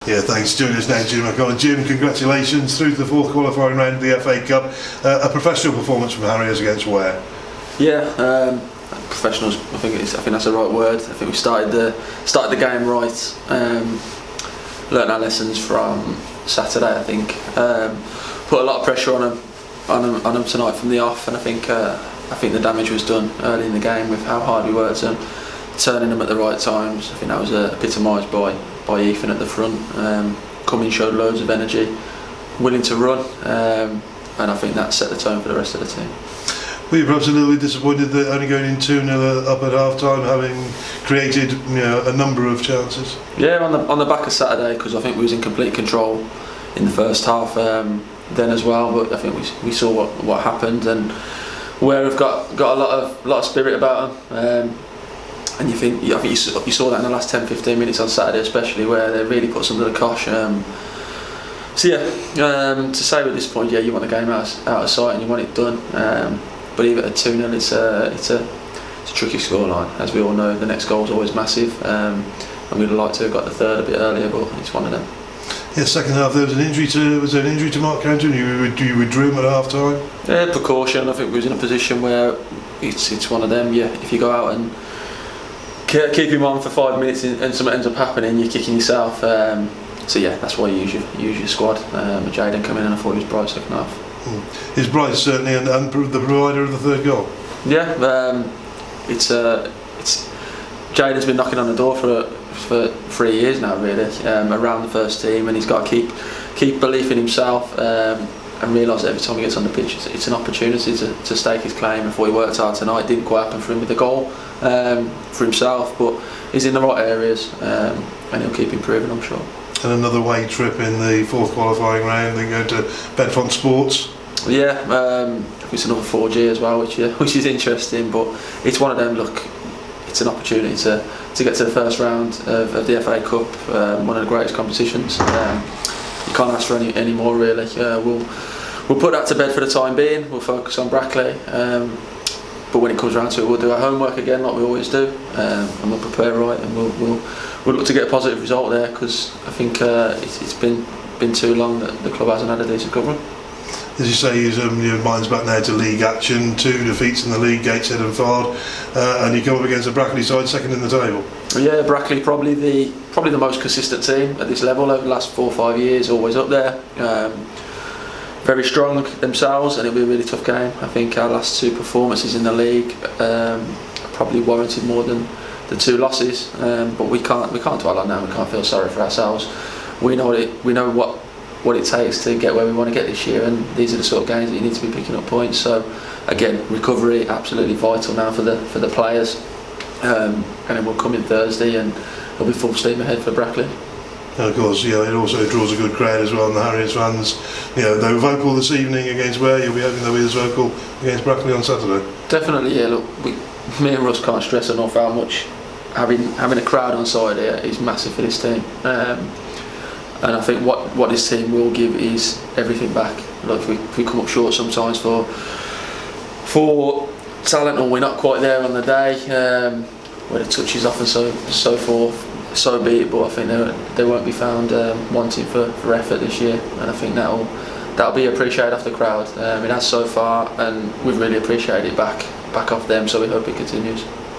Yeah, thanks. Joining us now, Jim McCullough. Jim, congratulations through to the fourth qualifying round of the FA Cup. A professional performance from Harriers against Ware. Yeah, professionals. I think that's the right word. I think we started the game right. Learned our lessons from Saturday. I think put a lot of pressure on them tonight from the off, and I think the damage was done early in the game with how hard we worked and turning them at the right times. I think that was epitomised by Ethan at the front. Coming, showed loads of energy, willing to run, and I think that set the tone for the rest of the team. Were you perhaps a little bit disappointed that only going in 2-0 up at half time, having created a number of chances? Yeah, on the back of Saturday, because I think we was in complete control in the first half then as well. But I think we saw what happened, and Ware have got a lot of spirit about them. And I think you saw that in the last 10-15 minutes on Saturday, especially, where they really put us under the cosh. So yeah, to say at this point, yeah, you want the game out of sight and you want it done. But even at 2-0, it's a tricky scoreline. As we all know, the next goal is always massive, and we'd like to have got the third a bit earlier, but it's one of them. Yeah, second half there was an injury to Mark Canton. You withdrew him at half time. Yeah, precaution. I think we was in a position where it's one of them. Yeah, if you go out and keep him on for 5 minutes and something ends up happening, you're kicking yourself. So yeah, that's why you use your squad. Jaden come in, and I thought he was bright second half. Is Bright certainly and the provider of the third goal? Yeah, it's Jaden's been knocking on the door for 3 years now, really, around the first team, and he's got to keep belief in himself and realise that every time he gets on the pitch, it's an opportunity to stake his claim. Before he worked hard tonight, it didn't quite happen for him with the goal for himself, but he's in the right areas, and he'll keep improving, I'm sure. And another away trip in the fourth qualifying round, then going to Bedfont Sports. Yeah, it's another 4G as well, which is interesting, but it's one of them. Look, it's an opportunity to get to the first round of the FA Cup, one of the greatest competitions. You can't ask for any more, really. We'll put that to bed for the time being. We'll focus on Brackley, but when it comes around to it, we'll do our homework again, like we always do, and we'll prepare right, and we'll look to get a positive result there, because I think it's been too long that the club hasn't had a decent cover. As you say, your mind's back now to league action. 2 defeats in the league, Gateshead and Fard, and you come up against a Brackley side second in the table. Yeah, Brackley probably the most consistent team at this level over the last 4 or 5 years, always up there. Very strong themselves, and it'll be a really tough game. I think our last 2 performances in the league probably warranted more than the 2 losses, but we can't dwell on that. We can't feel sorry for ourselves. We know what it takes to get where we want to get this year, and these are the sort of games that you need to be picking up points. So again, recovery absolutely vital now for the players, and then we'll come in Thursday and it'll be full steam ahead for Brackley. And of course, it also draws a good crowd as well, and the Harriers fans, they were vocal this evening against Ware. You'll be hoping they'll be as vocal against Brackley on Saturday. Definitely, yeah. Look, me and Russ can't stress enough how much having a crowd on side here is massive for this team. And I think what this team will give is everything back. Like if we come up short sometimes for talent, or we're not quite there on the day, where the touch is off and so forth, so be it. But I think they won't be found wanting for effort this year, and I think that'll be appreciated off the crowd. It has so far, and we've really appreciated it back off them. So we hope it continues.